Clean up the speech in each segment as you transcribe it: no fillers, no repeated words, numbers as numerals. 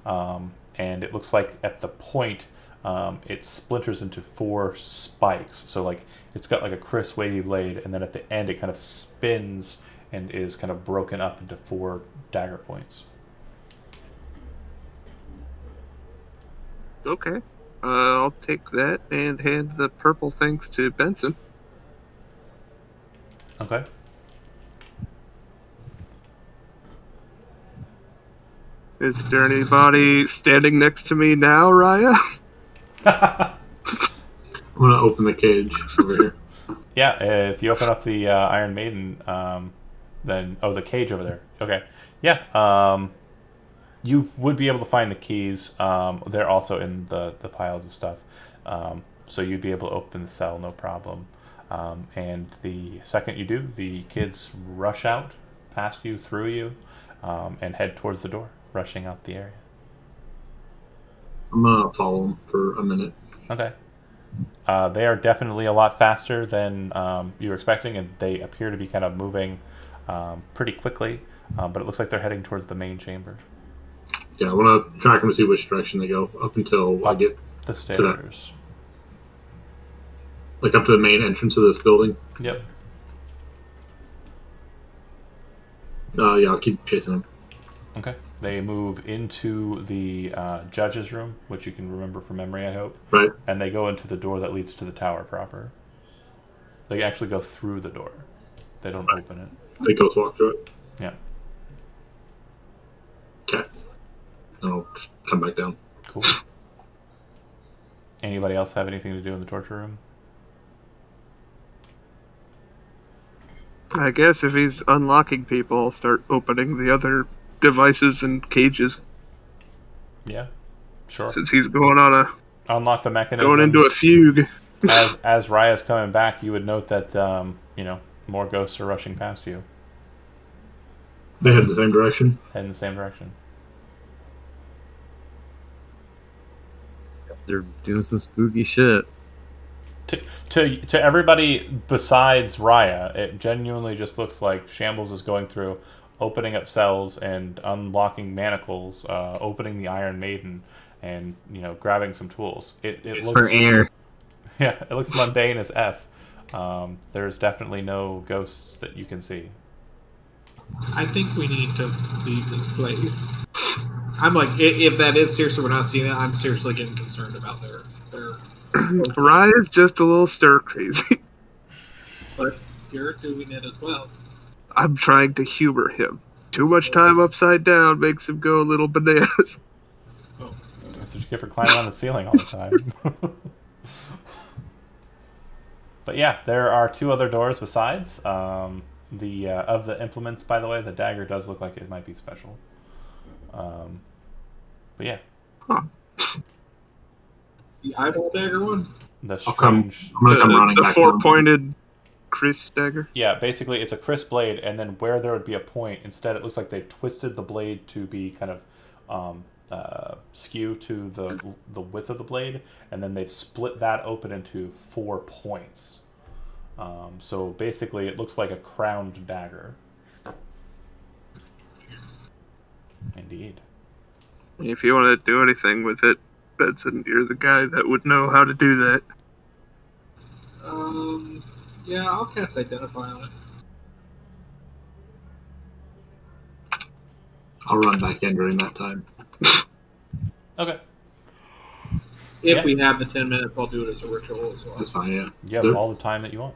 and it looks like at the point it splinters into 4 spikes. So like it's got like a crisp wavy blade, and then at the end it kind of spins and is kind of broken up into 4 dagger points. Okay. I'll take that and hand the purple things to Benson. Okay. Is there anybody standing next to me now, Raya? I'm gonna open the cage over here. Yeah, if you open up the Iron Maiden, then the cage over there. Okay, yeah, you would be able to find the keys. They're also in the piles of stuff, so you'd be able to open the cell, no problem. And the second you do, the kids rush out past you, through you, and head towards the door, rushing out the area. I'm gonna follow them for a minute. Okay. They are definitely a lot faster than you were expecting, and they appear to be kind of moving pretty quickly, but it looks like they're heading towards the main chamber. Yeah, I want to track them to see which direction they go up until I get the stairs. Like up to the main entrance of this building. Yep. Yeah, I'll keep chasing them. Okay. They move into the judge's room, which you can remember from memory, I hope. Right. And they go into the door that leads to the tower proper. They actually go through the door. They don't open it. They ghost walk through it. Yeah. Okay. I'll just come back down. Cool. Anybody else have anything to do in the torture room? I guess if he's unlocking people, I'll start opening the other devices and cages. Yeah, sure. Since he's going on a... Unlock the mechanism. Going into a fugue. As Raya's coming back, you would note that, more ghosts are rushing past you. They head in the same direction? Head in the same direction. They're doing some spooky shit. To everybody besides Raya, it genuinely just looks like Shambles is going through, opening up cells and unlocking manacles, opening the Iron Maiden, and grabbing some tools. It looks for air. Yeah, it looks mundane as F. There's definitely no ghosts that you can see. I think we need to leave this place. I'm like, if that is seriously we're not seeing it, I'm seriously getting concerned about their Raya's just a little stir crazy. But you're doing it as well. I'm trying to humor him. Too much time upside down makes him go a little bananas. Oh. That's what you get for climbing on the ceiling all the time. But yeah, there are 2 other doors besides. Of the implements, by the way, the dagger does look like it might be special. But yeah. Huh. The eyeball dagger one? The I'm strange... gonna come running the back. The 4-pointed Chris dagger? Yeah, basically it's a crisp blade, and then where there would be a point, instead it looks like they've twisted the blade to be kind of skew to the width of the blade, and then they've split that open into 4 points. So basically it looks like a crowned dagger. Indeed. If you want to do anything with it, Benson, you're the guy that would know how to do that. Yeah, I'll cast Identify on it. I'll run back in during that time. Okay. If we have the 10 minutes, I'll do it as a ritual as well. That's fine, yeah. You have all the time that you want.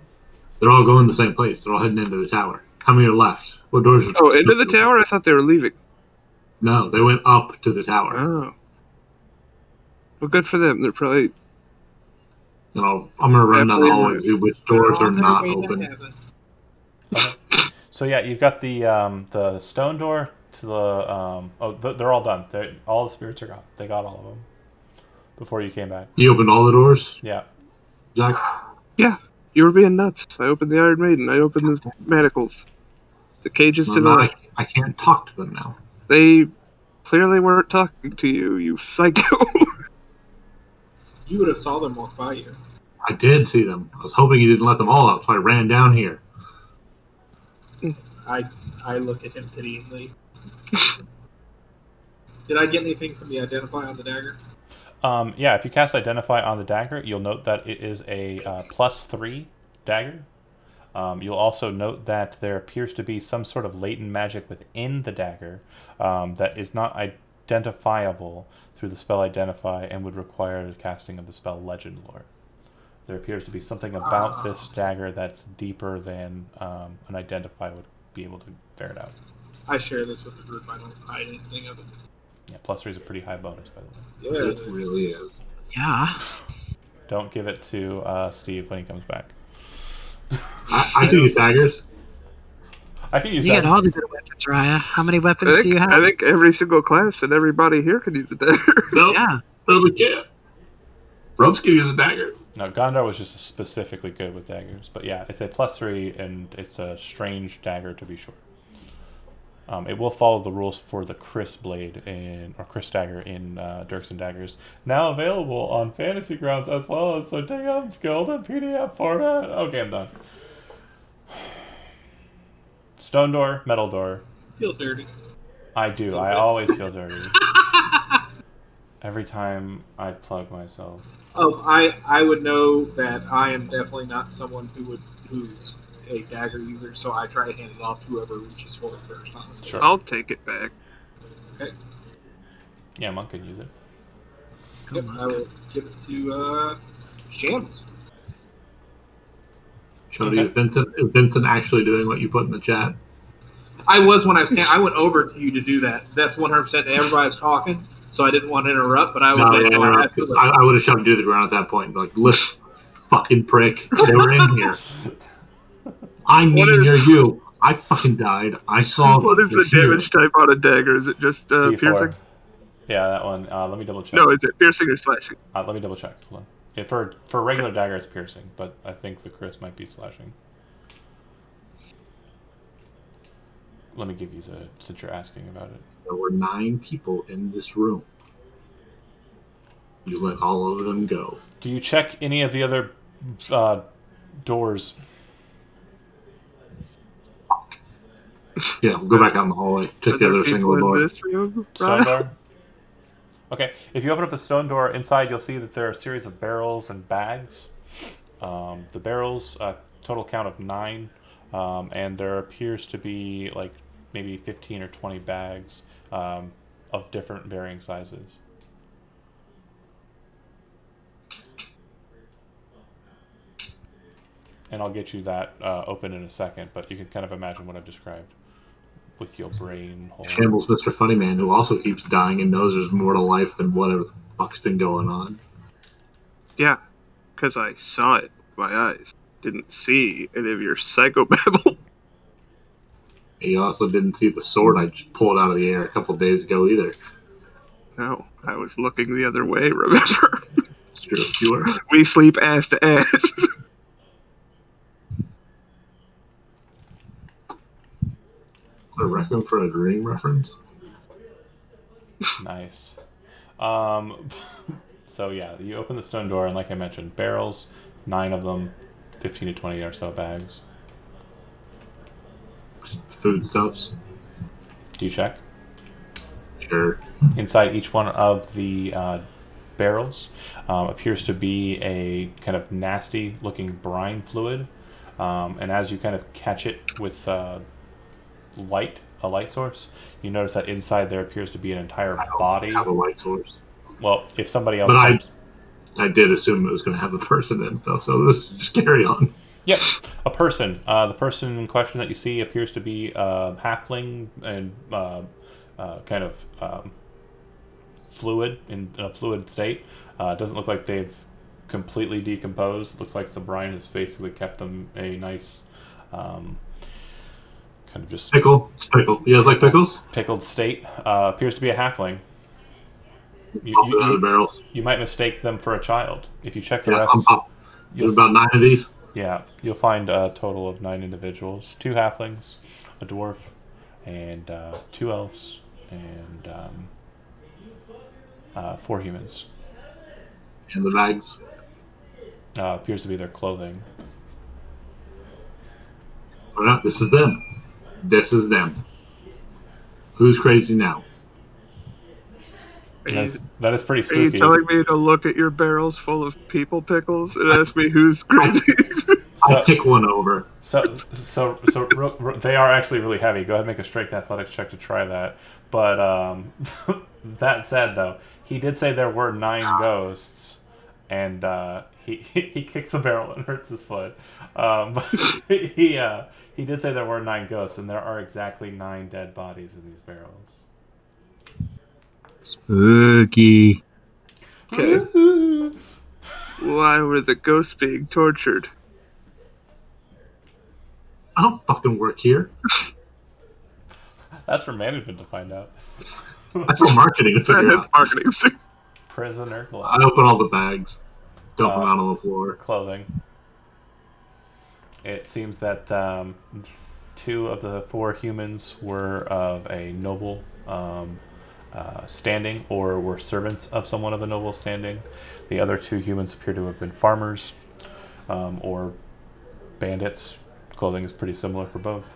They're all going the same place. They're all heading into the tower. Coming to the left. What doors are... Oh, into the tower? I thought they were leaving. No, they went up to the tower. Oh. Well, good for them. They're probably... No, I'm going to run down the hallway and see which doors are not open. Okay. So yeah, you've got the stone door to the... they're all done. All the spirits are gone. They got all of them before you came back. You opened all the doors? Yeah. Zach? Yeah. You were being nuts. I opened the Iron Maiden. I opened the manacles. The cages to the left. I can't talk to them now. They clearly weren't talking to you, you psycho. You would have saw them walk by you. I did see them. I was hoping you didn't let them all out, so I ran down here. I look at him pityingly. Did I get anything from the identify on the dagger? Yeah, if you cast Identify on the dagger, you'll note that it is a +3 dagger. You'll also note that there appears to be some sort of latent magic within the dagger that is not identifiable through the spell Identify and would require the casting of the spell Legend Lore. There appears to be something about this dagger that's deeper than an Identify would be able to ferret out. I share this with the group. I don't hide anything of it. Yeah, +3 is a pretty high bonus, by the way. Yeah, It really is. Yeah. Don't give it to Steve when he comes back. I can use daggers. I can use You that. got all the good weapons, Raya. How many weapons do you have? I think every single class and everybody here can use a dagger. Nope. Yeah. Nobody can. Ropes can use a dagger. No, Gondar was just specifically good with daggers. But yeah, it's a +3, and it's a strange dagger to be sure. It will follow the rules for the Chris Blade or Chris Dagger in Dirks and Daggers. Now available on Fantasy Grounds as well as the DM's Guild in PDF format. Okay, I'm done. Stone door, metal door. feel dirty. I do. I always feel dirty. Every time I plug myself. Oh, I would know that I am definitely not someone who's a dagger user, so I try to hand it off to whoever reaches for it first, honestly. Sure. I'll take it back. Okay. Yeah, Monk can use it. Yep, I will give it to Shambles. Jody, is Vincent actually doing what you put in the chat? I was when I went over to you to do that. That's 100%. Everybody's talking, so I didn't want to interrupt, but I was I would have shoved you to the ground at that point and be like, listen, fucking prick. They were in here. I'm near you. I fucking died. I saw. What is the damage type on a dagger? Is it just D4. piercing? Yeah, that one. Let me double check. No, is it piercing or slashing? Let me double check. Hold on. Yeah, for a regular dagger, it's piercing, but I think the Chris might be slashing. Let me give you since you're asking about it. There were 9 people in this room. You let all of them go. Do you check any of the other doors? Yeah, go back out in the hallway. Check the other single door. Stone door? Okay, if you open up the stone door, inside you'll see that there are a series of barrels and bags. The barrels, total count of 9, and there appears to be like maybe 15 or 20 bags of different varying sizes. And I'll get you that open in a second, but you can kind of imagine what I've described with your brain hole. Shambles Mr. Funnyman, who also keeps dying and knows there's more to life than whatever the fuck's been going on. Yeah, because I saw it with my eyes. Didn't see any of your psychobabble. He also didn't see the sword I just pulled out of the air a couple of days ago either. No, I was looking the other way, remember? It's true. You were. We sleep ass to ass. A Requiem for a Dream reference? Nice. So yeah, you open the stone door, and like I mentioned, barrels, 9 of them, 15 to 20 or so bags. Foodstuffs? Do you check? Sure. Inside each one of the barrels appears to be a kind of nasty looking brine fluid, and as you kind of catch it with a light source, you notice that inside there appears to be an entire body. Have a light source. Well, if somebody else But I did assume it was going to have a person in it, though, so let's just carry on. Yep, a person. The person in question that you see appears to be halfling and kind of fluid, in a fluid state. It doesn't look like they've completely decomposed. It looks like the brine has basically kept them a nice kind of just Pickle. You guys like pickles? pickled state. Appears to be a halfling. Pop it out of the barrels. You might mistake them for a child. If you check the Yeah, rest, There's about 9 of these. yeah, you'll find a total of 9 individuals: 2 halflings, a dwarf, and 2 elves, and 4 humans. And the bags. Appears to be their clothing. Oh, no, this is them. This is them. Who's crazy now? That is pretty Are you spooky. telling me to look at your barrels full of people pickles and ask me who's crazy? I'll kick one over. So they are actually really heavy. Go ahead and make a strength athletics check to try that. But that said, though, he did say there were 9 ghosts, and he kicks the barrel and hurts his foot. But he did say there were 9 ghosts, and there are exactly 9 dead bodies in these barrels. Spooky. Okay. Why were the ghosts being tortured? I don't fucking work here. That's for management to find out. That's for marketing to figure That's out. marketing. Prisoner I open all the bags, dump them out on the floor. clothing. It seems that 2 of the 4 humans were of a noble standing, or were servants of someone of a noble standing. The other 2 humans appear to have been farmers or bandits. Clothing is pretty similar for both.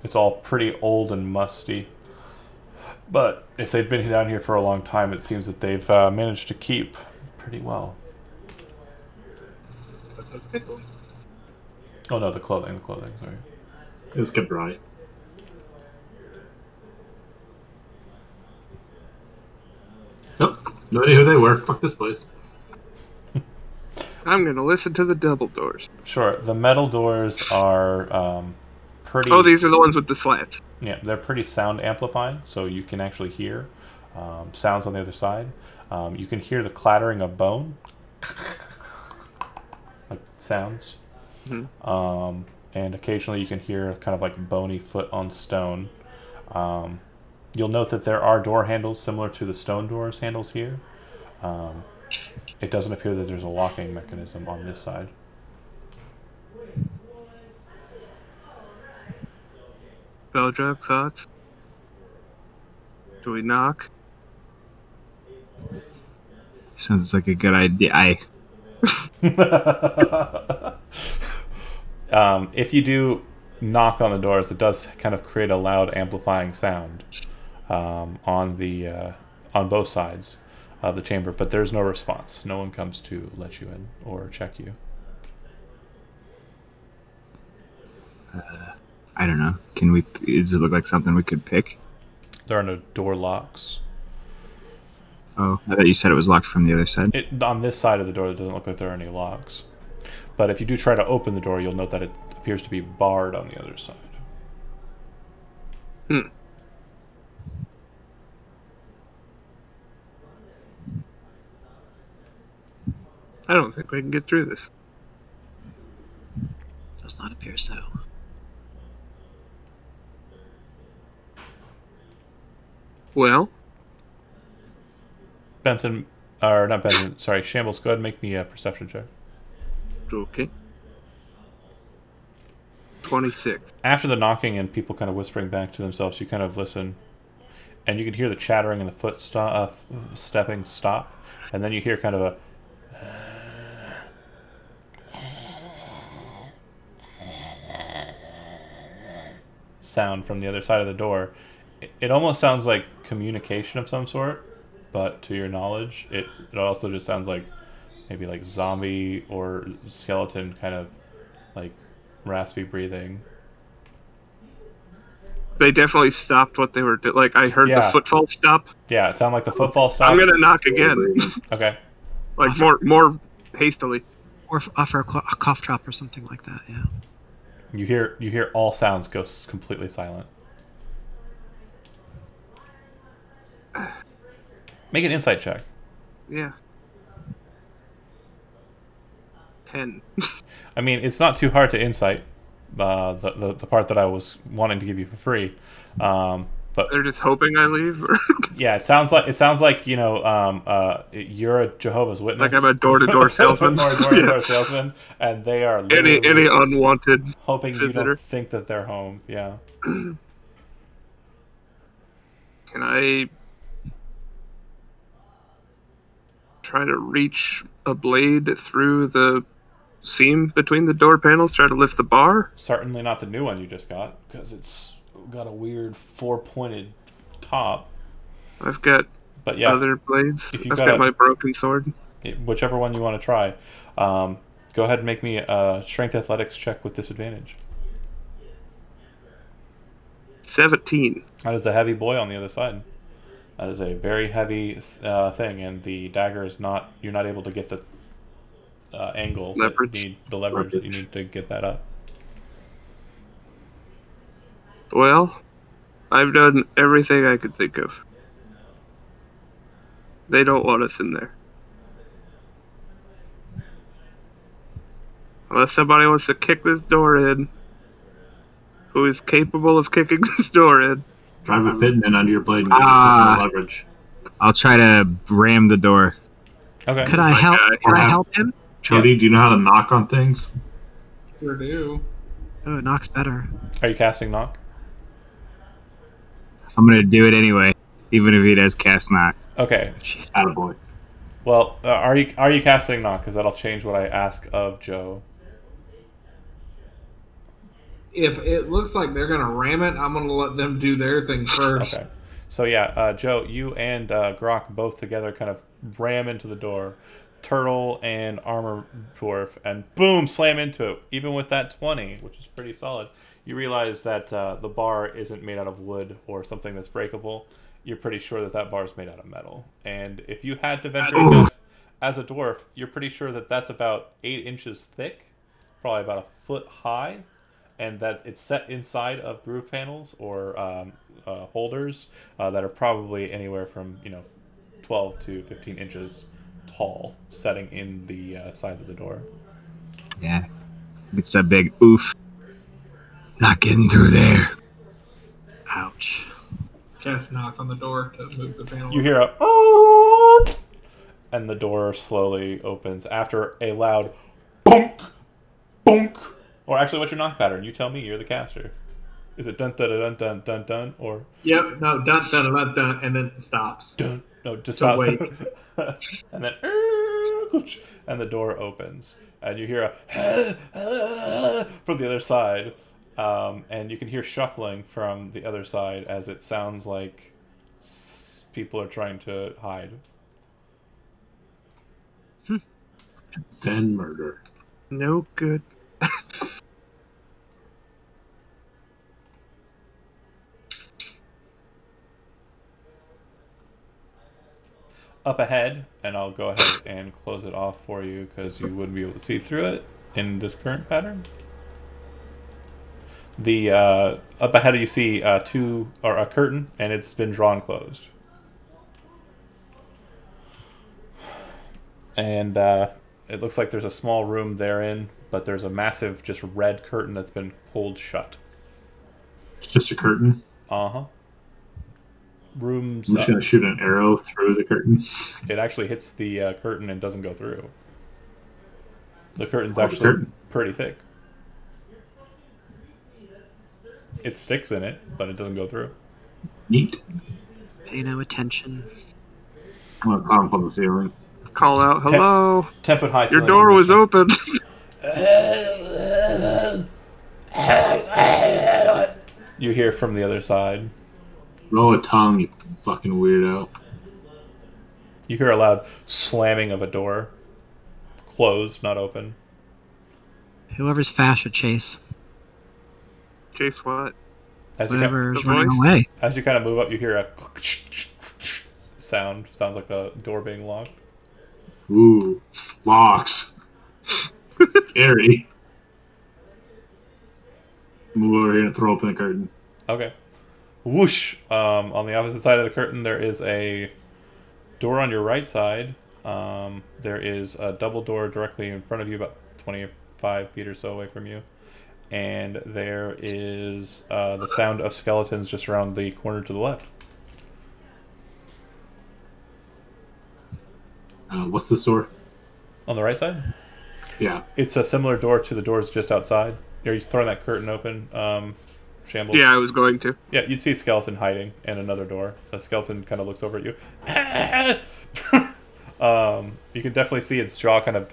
It's all pretty old and musty, but if they've been down here for a long time, it seems that they've managed to keep pretty well. That's a pickle. Oh no, the clothing, sorry. It was kept dry. Nope. No idea who they were. Fuck this place. I'm gonna listen to the double doors. Sure, the metal doors are pretty... Oh, these are the ones with the slats. Yeah, they're pretty sound amplifying, so you can actually hear sounds on the other side. You can hear the clattering of bone, like sounds. Mm-hmm. And occasionally you can hear kind of like bony foot on stone. You'll note that there are door handles similar to the stone doors handles here. It doesn't appear that there's a locking mechanism on this side. Beldrop, thoughts? Do we knock? Sounds like a good idea. If you do knock on the doors, it does kind of create a loud amplifying sound on both sides of the chamber, but there's no response. No one comes to let you in or check you. I don't know. Can we? Does it look like something we could pick? There are no door locks. Oh, I thought you said it was locked from the other side. On this side of the door, it doesn't look like there are any locks. But if you do try to open the door, you'll note that it appears to be barred on the other side. I don't think we can get through this. Does not appear so. Well, Benson, or not Benson, sorry, Shambles, go ahead and make me a perception check. okay. 26. After the knocking and people kind of whispering back to themselves, you kind of listen, and you can hear the chattering and the stepping stop, and then you hear kind of a sound from the other side of the door. It almost sounds like communication of some sort, but to your knowledge, it also just sounds like maybe like zombie or skeleton kind of like raspy breathing. They definitely stopped what they were doing. Like, I heard the footfall stop. Yeah, it sounded like the footfall stopped. I'm gonna knock again. Okay. Like, more hastily. Or offer a cough drop or something like that, yeah. You hear all sounds go completely silent. Make an insight check. Yeah. 10. I mean, it's not too hard to insight. The part that I was wanting to give you for free, but They're just hoping I leave. Or yeah, it sounds like you're a Jehovah's Witness. like I'm a door-to-door salesman. Or a door-to-door salesman, and they are any unwanted hoping visitor. you don't think that they're home. Yeah. Can I try to reach a blade through the seam between the door panels, try to lift the bar? Certainly not the new one you just got, because it's got a weird 4-pointed top. I've got But yeah, other blades. if you've I've got got my broken sword. whichever one you want to try, go ahead and make me a strength athletics check with disadvantage. 17. That is a heavy boy on the other side. That is a very heavy thing, and the dagger is not. You're not able to get the angle. Leverage. That you need, the leverage that you need to get that up. Well, I've done everything I could think of. They don't want us in there. Unless somebody wants to kick this door in. Who is capable of kicking this door in? Drive a pitman under your blade and Ah. no leverage. I'll try to ram the door. Okay. Could I help? guy. Can I help him? Chody, do you know how to knock on things? Sure do. Oh, it knocks better. Are you casting knock? I'm gonna do it anyway, even if he does cast knock. Okay. Jeez. Attaboy. Well, are you casting knock? Because that'll change what I ask of Joe. If it looks like they're gonna ram it, I'm gonna let them do their thing first. Okay. So yeah, Joe, you and Grok both together kind of ram into the door. Turtle and Armor Dwarf, and boom, slam into it. Even with that 20, which is pretty solid, you realize that the bar isn't made out of wood or something that's breakable. You're pretty sure that bar is made out of metal. And if you had to venture a guess, as a dwarf, you're pretty sure that that's about 8 inches thick, probably about a foot high, and that it's set inside of groove panels or holders that are probably anywhere from 12 to 15 inches tall, setting in the sides of the door. Yeah. It's a big oof. Not getting through there. Ouch. Cast knock on the door to move the panel. You hear a "Oh!" and the door slowly opens after a loud bonk, bonk. Or actually, what's your knock pattern? You tell me. You're the caster. Is it dun dun dun dun dun dun or Yep. No. Dun dun dun dun, and then it stops. dun? No, just So stop. wait. And then and the door opens, and you hear a from the other side, and you can hear shuffling from the other side as it sounds like people are trying to hide. Then murder. No good. Up ahead, and I'll go ahead and close it off for you because you wouldn't be able to see through it in this current pattern. The up ahead you see a curtain, and it's been drawn closed. And it looks like there's a small room therein, but there's a massive just red curtain that's been pulled shut. It's just a curtain. Uh-huh. Rooms. I'm just gonna shoot an arrow through the curtain. It actually hits the curtain and doesn't go through. The curtain's Oh, the actually curtain. pretty thick. It sticks in it, but it doesn't go through. Neat. Pay no attention. I'm gonna climb up on the ceiling. Call out, hello. 10 foot high. Your ceilings door in was this one. open. You hear from the other side. Roll a tongue, you fucking weirdo. You hear a loud slamming of a door. Closed, not open. Whoever's fast should chase. Chase what? As you, Whoever's the running voice? away. as you kind of move up, you hear a sound. Sounds like a door being locked. Ooh, locks. Scary. Move over here and throw open the curtain. Okay. Whoosh! On the opposite side of the curtain, there is a door on your right side. There is a double door directly in front of you, about 25 feet or so away from you. And there is the sound of skeletons just around the corner to the left. What's this door? On the right side? Yeah. It's a similar door to the doors just outside. Are you throwing that curtain open, Shambles? Yeah, I was going to. Yeah, you'd see a skeleton hiding in another door. The skeleton kind of looks over at you. You can definitely see its jaw kind of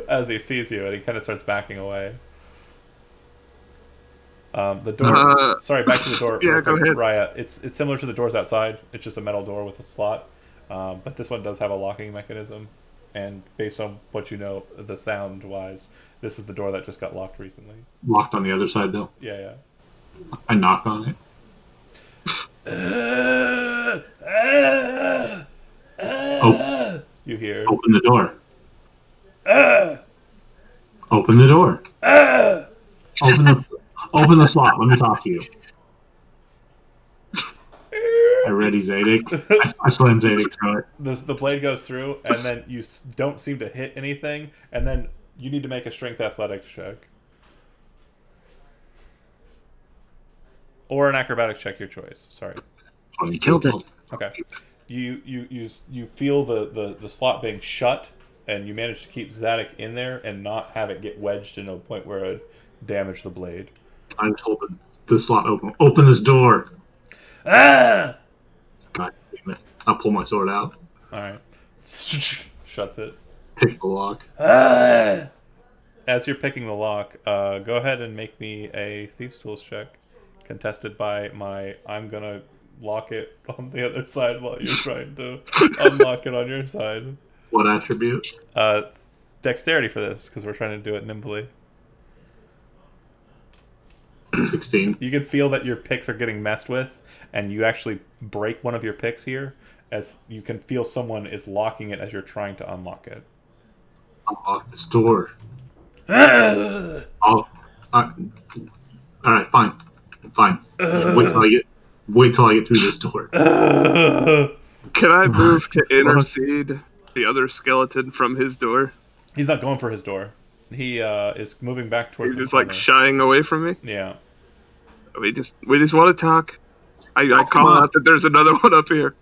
as he sees you, and he kind of starts backing away. The door. Sorry, back to the door. Yeah, real go quick, ahead. Raya. It's similar to the doors outside. It's just a metal door with a slot, but this one does have a locking mechanism. And based on what you know, the sound wise, this is the door that just got locked recently. Locked on the other side, though. Yeah, I knock on it. yeah. You hear? Open the door. Open the door. Open the slot. Let me talk to you. I ready Zadok. I slam Zadok through it. The blade goes through, and then you don't seem to hit anything, and then you need to make a strength athletics check. Or an acrobatics check, your choice. Sorry. You killed it. Okay. You feel the slot being shut, and you manage to keep Zadok in there and not have it get wedged into a point where it would damage the blade. I'm told the slot open. Open this door. Ah! God damn it. I'll pull my sword out. Alright. Shuts it. Pick the lock. Ah! As you're picking the lock, go ahead and make me a Thieves' Tools check. Contested by my, I'm gonna lock it on the other side while you're trying to unlock it on your side. What attribute? Dexterity for this, because we're trying to do it nimbly. 16. You can feel that your picks are getting messed with, and you actually break one of your picks here, as you can feel someone is locking it as you're trying to unlock it. Unlock this door. Alright, fine. Fine. Just wait till I get through this door. Can I move to intercede the other skeleton from his door? He's not going for his door. He is moving back towards He's the just corner. like shying away from me. Yeah. We just want to talk. I call out that there's another one up here.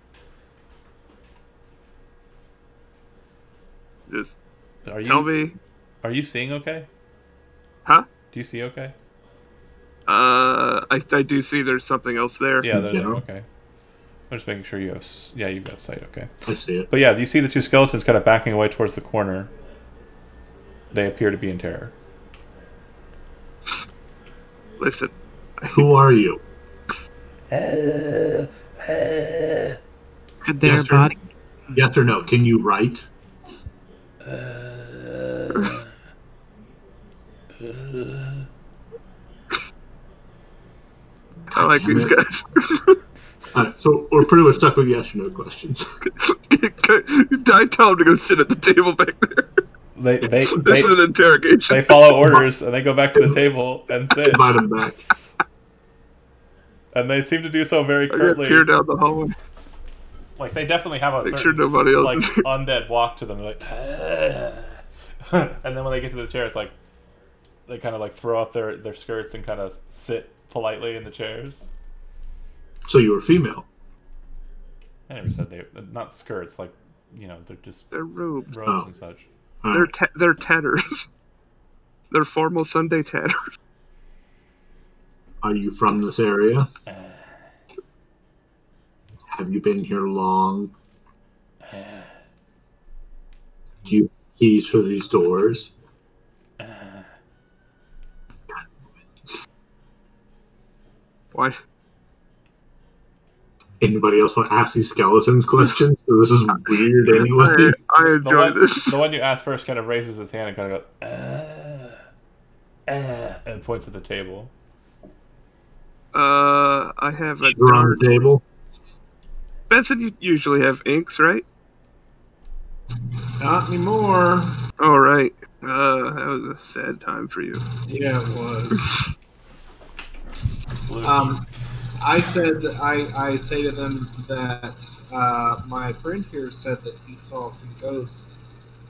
Just tell me. Are you seeing okay? Huh? Do you see okay? I do see there's something else there. Yeah, they're okay. I'm just making sure you have. Yeah, you've got sight. Okay. I see it. But yeah, you see the two skeletons kind of backing away towards the corner. They appear to be in terror. Listen. Who are you? Could their Yes or- body? Yes or no? Can you write? I like these guys. Alright, so we're pretty much stuck with yes or no questions. I tell him to go sit at the table back there. This is an interrogation. They follow orders and they go back to the table and sit. Invite him back. And they seem to do so very I curtly. peer down the hallway. Like they definitely have a Make certain, sure nobody else like is here. undead walk to them. They're like, and then when they get to the chair, it's like they kind of like throw up their skirts and kind of sit politely in the chairs. So you were female. I never said they not skirts, like they're just They're robes. robes and such. They're tatters. They're formal Sunday tatters. Are you from this area? Have you been here long? Do you have keys for these doors? Why? Anybody else want to ask these skeletons questions? This is weird anyway. I enjoy this. The one you asked first kind of raises his hand and kind of goes, and points at the table. I have a You're on dart. the table. Benson, you usually have inks, right? Not anymore. All right. That was a sad time for you. Yeah, it was. I said I say to them that my friend here said that he saw some ghosts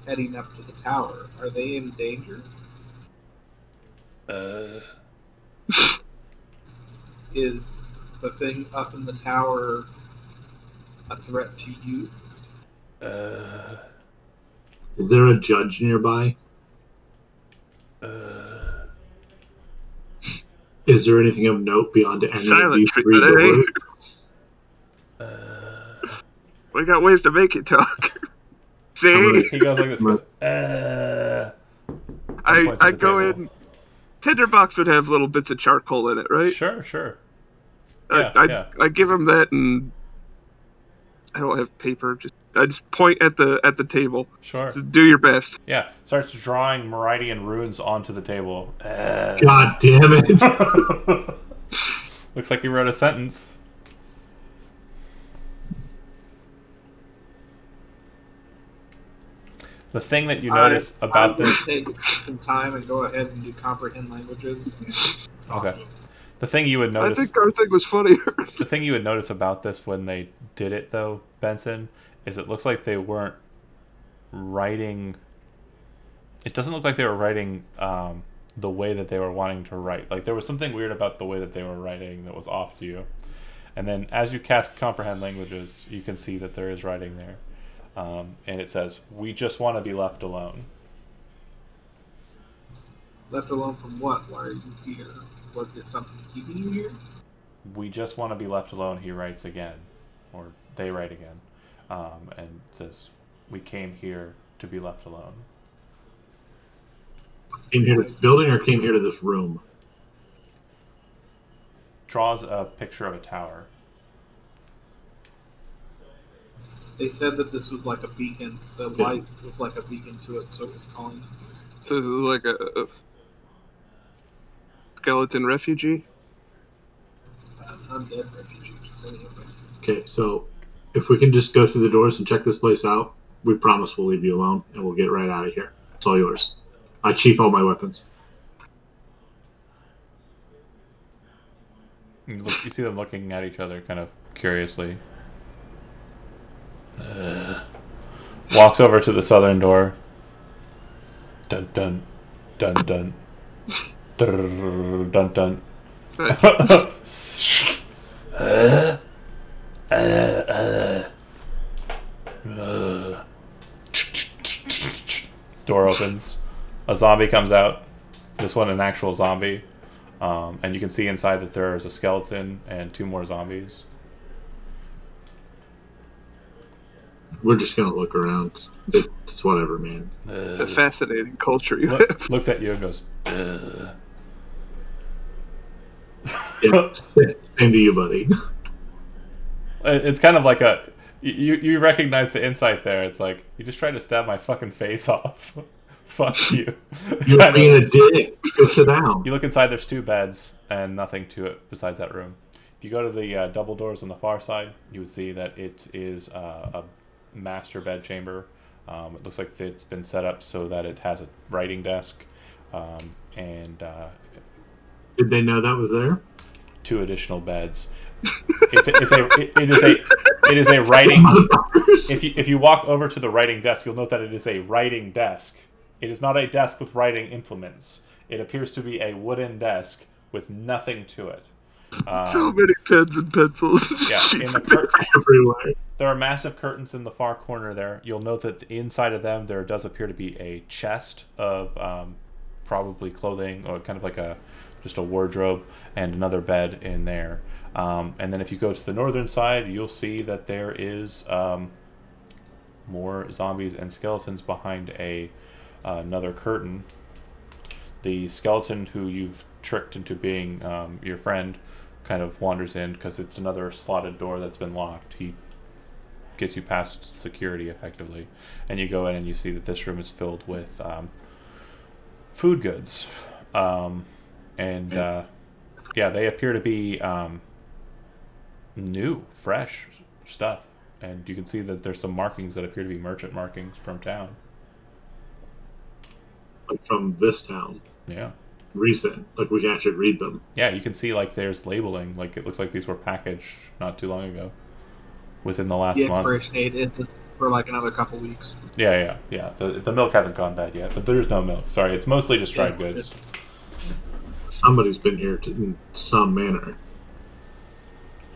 heading up to the tower. Are they in danger? Is the thing up in the tower a threat to you? Is there a judge nearby? Is there anything of note beyond any of Silent these three treatment, doors? We got ways to make it talk. See? He goes like this. He goes, I go in tinderbox would have little bits of charcoal in it, right? Sure. Yeah. I give him that, and I don't have paper. I just point at the table. Sure. Just do your best. Yeah. Starts drawing Meridian runes onto the table. God damn it! Looks like he wrote a sentence. The thing that you notice about this... Take some time and go ahead and do comprehend languages. Okay. The thing you would I notice... think our thing was funnier. The thing you would notice about this when they did it, though, Benson, is it looks like they weren't writing... It doesn't look like they were writing the way that they were wanting to write. Like, there was something weird about the way that they were writing that was off to you. And then as you cast comprehend languages, you can see that there is writing there. And it says, "We just want to be left alone." Left alone from what? Why are you here? What is something keeping you here? "We just want to be left alone," he writes again. Or they write again. And it says, "We came here to be left alone." Came here to the building or came here to this room? Draws a picture of a tower. They said that this was like a beacon. The light was like a beacon to it, so it was calling. So this is like a skeleton refugee. An undead refugee, just anyway. Okay, so if we can just go through the doors and check this place out, we promise we'll leave you alone and we'll get right out of here. It's all yours. I sheath all my weapons. You see them looking at each other kind of curiously. Walks over to the southern door. Dun dun dun dun dun dun dun. Door opens. A zombie comes out. This one an actual zombie. And you can see inside that there is a skeleton and 2 more zombies. We're just gonna look around. It's whatever, man. It's a fascinating culture you have. Looks at you and goes, Yeah, same to you, buddy. It's kind of like a... You recognize the insight there. It's like, you just tried to stab my fucking face off. Fuck you. You're being a dick. Go sit down. You look inside, there's 2 beds and nothing to it besides that room. If you go to the double doors on the far side, you would see that it is a master bed chamber. It looks like it's been set up so that it has a writing desk and Did they know that was there? 2 additional beds. It is a writing. If you walk over to the writing desk, you'll note that it is a writing desk. It is not a desk with writing implements. It appears to be a wooden desk with nothing to it. So many pens and pencils. Yeah, in the Everywhere. there are massive curtains in the far corner there. You'll note that inside of them there does appear to be a chest of probably clothing or kind of like just a wardrobe and another bed in there. And then if you go to the northern side, you'll see that there is more zombies and skeletons behind another curtain. The skeleton who you've tricked into being your friend kind of wanders in because it's another slotted door that's been locked. He gets you past security effectively, and you go in and you see that this room is filled with food goods, and they appear to be new, fresh stuff, and you can see that there's some markings that appear to be merchant markings from town. Like from this town. Yeah. Recent. Like we can actually read them. Yeah, you can see like there's labeling. Like it looks like these were packaged not too long ago, within the last The month. expiration date is for like another couple weeks. Yeah. The milk hasn't gone bad yet, but there's no milk. Sorry, it's mostly just dried goods. Somebody's been here in some manner.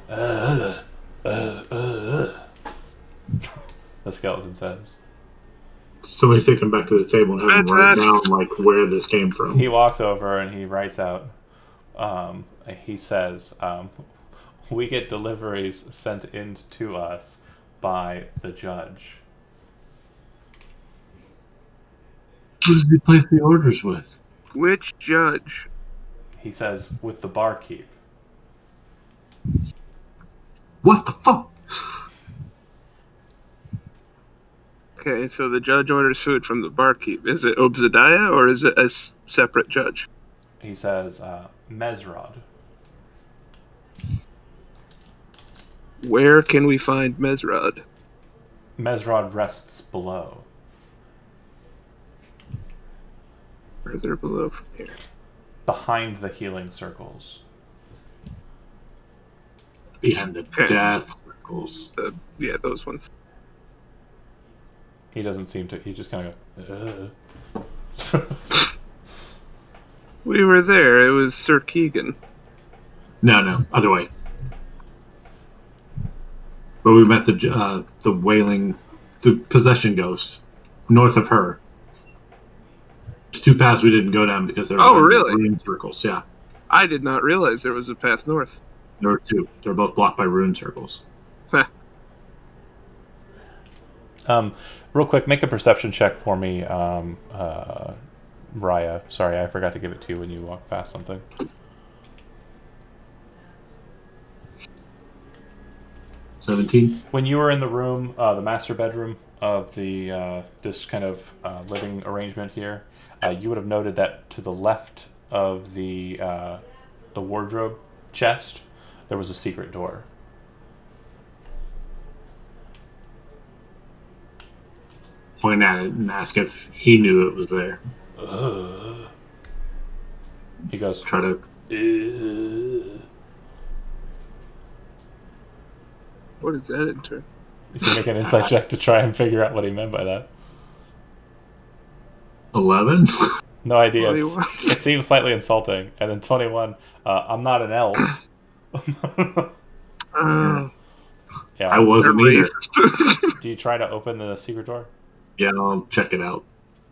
The skeleton says. Somebody take him back to the table and have him write down like where this came from. He walks over and he writes out. He says, "We get deliveries sent in to us by the judge." Who does he place the orders with? Which judge? He says, with the barkeep. What the fuck? Okay, so the judge orders food from the barkeep. Is it Obzadiah or is it a separate judge? He says, Mesrod. Where can we find Mesrod? Mesrod rests below. Further below from here. Behind the healing circles. Behind the death circles. Yeah, those ones. He doesn't seem to... He just kind of goes... We were there. It was Sir Keegan. No, other way. But we met the wailing, the possession ghost, north of her. There's 2 paths we didn't go down because there were really? rune circles. Yeah, I did not realize there was a path north. there were 2. They're both blocked by rune circles. Real quick, make a perception check for me, Raya. Sorry, I forgot to give it to you when you walked past something. When you were in the room, the master bedroom of the this kind of living arrangement here, you would have noted that to the left of the wardrobe chest, there was a secret door. Point at it and ask if he knew it was there. He goes, Try to. What is that in turn? You can make an insight check to try and figure out what he meant by that. 11? No idea. 21. It seems slightly insulting. And then 21, I'm not an elf. Yeah. I wasn't either. Do you try to open the secret door? Yeah, I'll check it out.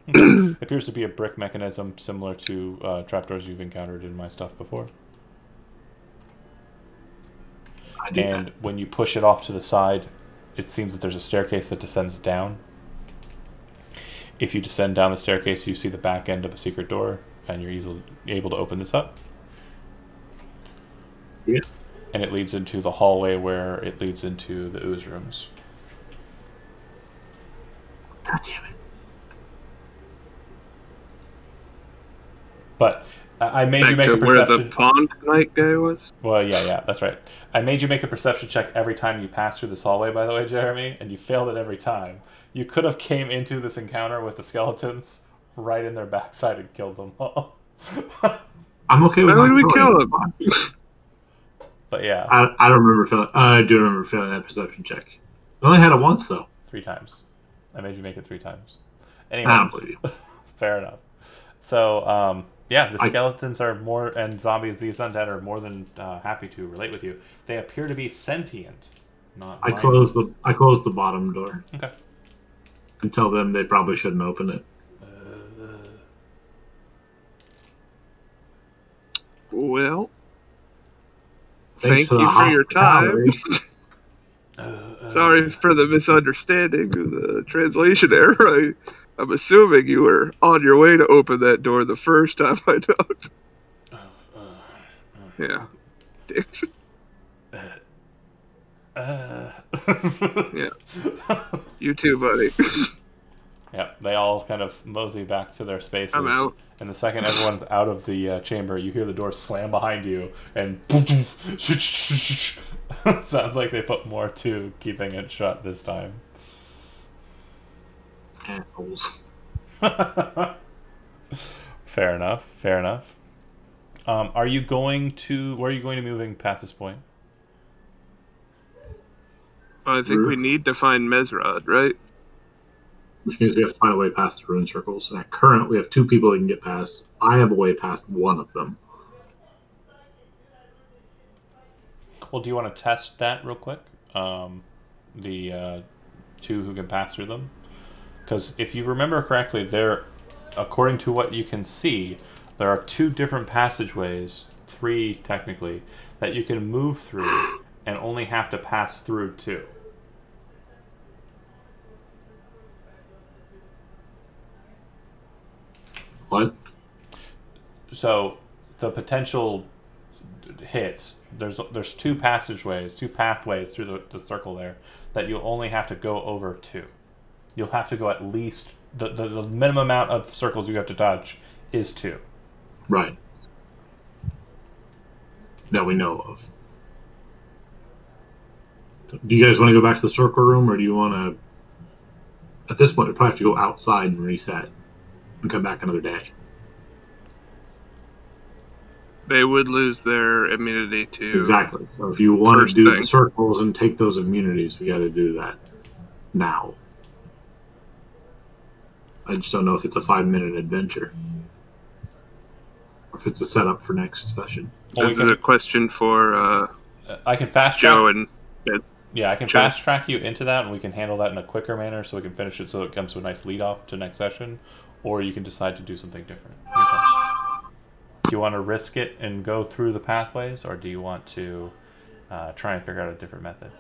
It appears to be a brick mechanism similar to trapdoors you've encountered in my stuff before. And when you push it off to the side, it seems that there's a staircase that descends down. If you descend down the staircase, you see the back end of a secret door, and you're easily able to open this up. Yeah. And it leads into the hallway where it leads into the ooze rooms. God damn it. But I made Back you make to a where perception. the pond night guy was? Well, yeah, that's right. I made you make a perception check every time you passed through this hallway, by the way, Jeremy, and you failed it every time. You could have came into this encounter with the skeletons right in their backside and killed them all. I'm okay with Why that. would we kill him? But yeah, I don't remember feeling. I do remember failing that perception check. I only had it once though. 3 times. I made you make it 3 times. I Anyway, don't believe you. fair enough. So, yeah, the skeletons are more, and zombies, these undead are more than happy to relate with you. They appear to be sentient, not I closed the bottom door. Okay. And tell them they probably shouldn't open it. Well, Thanks thank you for your time. hospitality. Sorry for the misunderstanding of the translation error. I'm assuming you were on your way to open that door the first time I knocked. Yeah. Dicks. Yeah. You too, buddy. Yeah, they all kind of mosey back to their spaces. I'm out. And the second everyone's out of the chamber, you hear the door slam behind you, and sounds like they put more to keeping it shut this time. Assholes. Fair enough. Fair enough. Are you going to? Where are you going to be moving past this point? I think we need to find Mesrod, right? Which means we have to find a way past the rune circles. And at current, we have 2 people we can get past. I have a way past one of them. Well, do you want to test that real quick? The 2 who can pass through them? Because if you remember correctly, there, according to what you can see, there are 2 different passageways, 3 technically, that you can move through and only have to pass through 2. What? So the potential hits, there's two passageways, two pathways through the circle there that you'll only have to go over two. You'll have to go at least the minimum amount of circles you have to touch is two. Right. That we know of. Do you guys want to go back to the circle room, or do you want to? At this point, we probably have to go outside and reset, and come back another day. They would lose their immunity to... Exactly. So if you want to do thing. the circles and take those immunities, we got to do that now. I just don't know if it's a 5-minute adventure. Or if it's a setup for next session. Well, This is a question for I can fast track. Joe and... Yeah, I can Joe. fast track you into that, and we can handle that in a quicker manner, so we can finish it so it comes to a nice lead off to next session. Or you can decide to do something different. Do you want to risk it and go through the pathways, or do you want to try and figure out a different method?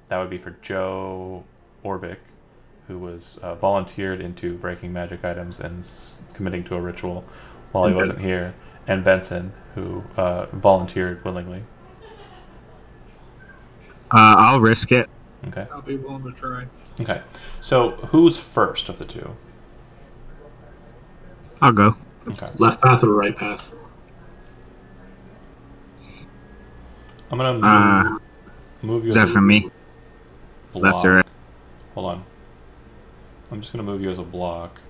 That would be for Joe Orbic, who was volunteered into breaking magic items and committing to a ritual while he wasn't here, and Benson, who volunteered willingly. I'll risk it. Okay. I'll be willing to try. Okay. So who's first of the two? I'll go. Okay. Left path or right path? I'm gonna move you. Is that as a for me? block. Left or right? Hold on. I'm just gonna move you as a block.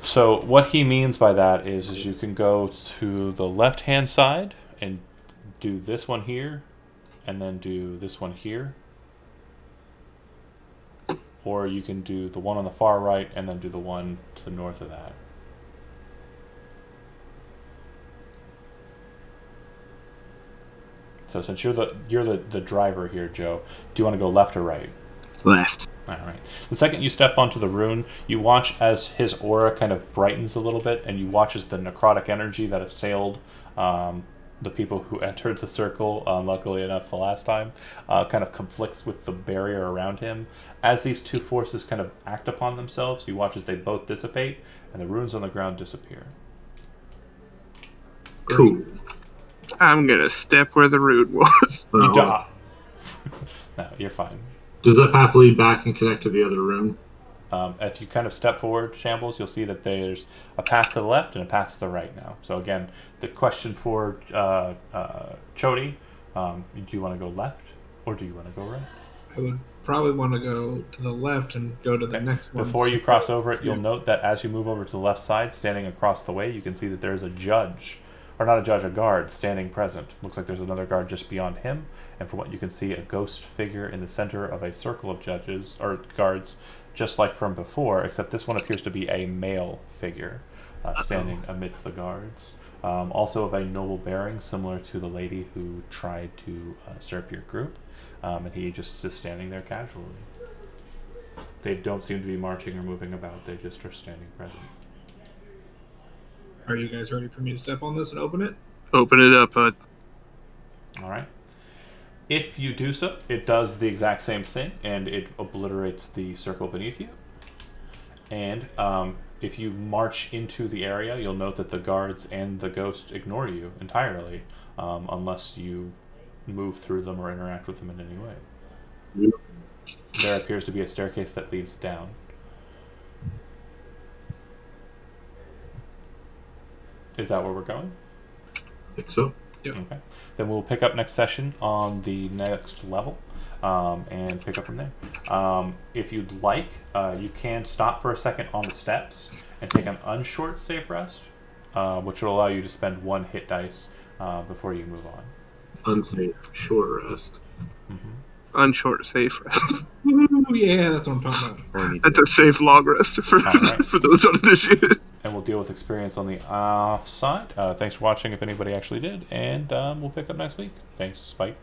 So what he means by that is you can go to the left-hand side and do this one here, and then do this one here. Or you can do the one on the far right and then do the one to the north of that. So since you're the driver here, Joe, do you want to go left or right? Left. All right. The second you step onto the rune, you watch as his aura kind of brightens a little bit, and you watch as the necrotic energy that assailed the people who entered the circle, luckily enough the last time, kind of conflicts with the barrier around him. As these two forces kind of act upon themselves, you watch as they both dissipate, and the runes on the ground disappear. Cool. I'm gonna step where the root was. You Well, die. No, you're fine. does that path lead back and connect to the other room? If you kind of step forward, Shambles, you'll see that there's a path to the left and a path to the right now. So again, the question for Chody, do you want to go left or do you want to go right? I would probably want to go to the left and go to the Okay. next one. Before you since cross I- over it, you'll note that as you move over to the left side, standing across the way, you can see that there's a judge, or not a judge, a guard standing present. Looks like there's another guard just beyond him, and from what you can see, a ghost figure in the center of a circle of judges, or guards, just like from before, except this one appears to be a male figure standing amidst the guards. Also of a noble bearing, similar to the lady who tried to usurp your group, and he just is standing there casually. They don't seem to be marching or moving about, they just are standing present. Are you guys ready for me to step on this and open it? Open it up, bud. Alright. If you do so, it does the exact same thing, and it obliterates the circle beneath you. And if you march into the area, you'll note that the guards and the ghost ignore you entirely, unless you move through them or interact with them in any way. Yep. There appears to be a staircase that leads down. Is that where we're going? I think so. Yep. Okay. Then we'll pick up next session on the next level, and pick up from there. If you'd like, you can stop for a second on the steps and take an unshort save rest, which will allow you to spend 1 hit dice before you move on. Unsafe, short rest. Unshort safe rest. Ooh, yeah, that's what I'm talking about. That's a safe long rest for Alright. for those uninitiated. And we'll deal with experience on the off side. Thanks for watching if anybody actually did, and we'll pick up next week. Thanks, Spike.